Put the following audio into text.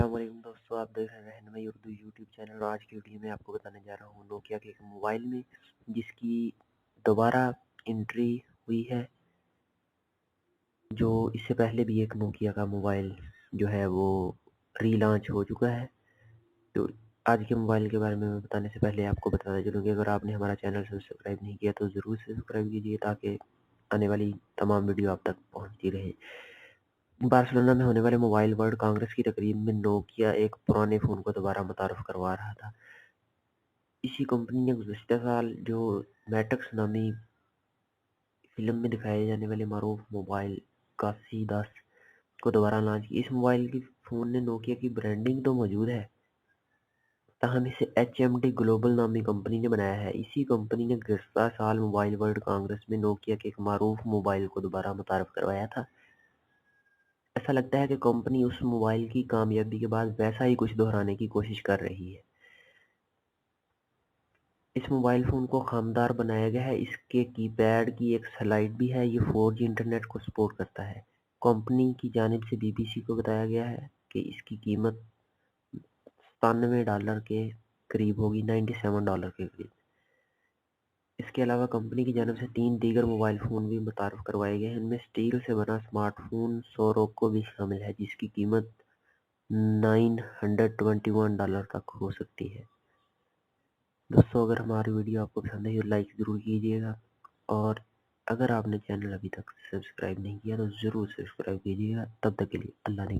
السلام علیکم دوستو، آپ دیکھ رہے ہیں رہنمائی اردو یوٹیوب چینل، اور آج کی ویڈیو میں آپ کو بتانے جا رہا ہوں نوکیا کے ایک موبائل میں جس کی دوبارہ انٹری ہوئی ہے، جو اس سے پہلے بھی ایک نوکیا کا موبائل جو ہے وہ ری لانچ ہو چکا ہے۔ تو آج کے موبائل کے بارے میں بتانے سے پہلے آپ کو بتانا چلوں کہ اگر آپ نے ہمارا چینل سبسکرائب نہیں کیا تو ضرور سبسکرائب کیجیے تاکہ آنے والی تمام ویڈیو آپ تک پہنچتی رہے۔ بارسلونا میں ہونے والے موبائل ورلڈ کانگریس کی تقریب میں نوکیا ایک پرانے فون کو دوبارہ متعارف کروا رہا تھا۔ اسی کمپنی نے گزشتہ سال جو میٹکس نامی فلم میں دکھائے جانے والے معروف موبائل کا C10 کو دوبارہ لانچ کی۔ اس موبائل کی فون نے نوکیا کی برانڈنگ تو موجود ہے، تاہم اسے HMD گلوبل نامی کمپنی نے بنایا ہے۔ اسی کمپنی نے گزشتہ سال موبائل ورلڈ کانگریس میں نوکیا کے ایک معروف موبائل کو دوبارہ متعارف کروایا تھا۔ ایسا لگتا ہے کہ کمپنی اس موبائل کی کامیابی کے بعد ویسا ہی کچھ دہرانے کی کوشش کر رہی ہے۔ اس موبائل فون کو خامدار بنایا گیا ہے، اس کے کی پیڈ کی ایک سلائڈ بھی ہے، یہ 4G انٹرنیٹ کو سپورٹ کرتا ہے۔ کمپنی کی جانب سے BBC کو بتایا گیا ہے کہ اس کی قیمت $97 کے قریب ہوگی، $97 کے قریب۔ اس کے علاوہ کمپنی کی جانب سے 3 دیگر موبائل فون بھی متعارف کروائے گئے ہیں، ان میں سٹیل سے بنا سمارٹ فون سوروکو بھی شامل ہے جس کی قیمت $921 تک ہو سکتی ہے۔ دوستو، اگر ہماری ویڈیو آپ کو پسند ہے تو لائک ضرور کیجیے گا، اور اگر آپ نے چینل ابھی تک سبسکرائب نہیں کیا تو ضرور سبسکرائب کیجیے گا۔ تب تک کے لیے اللہ نے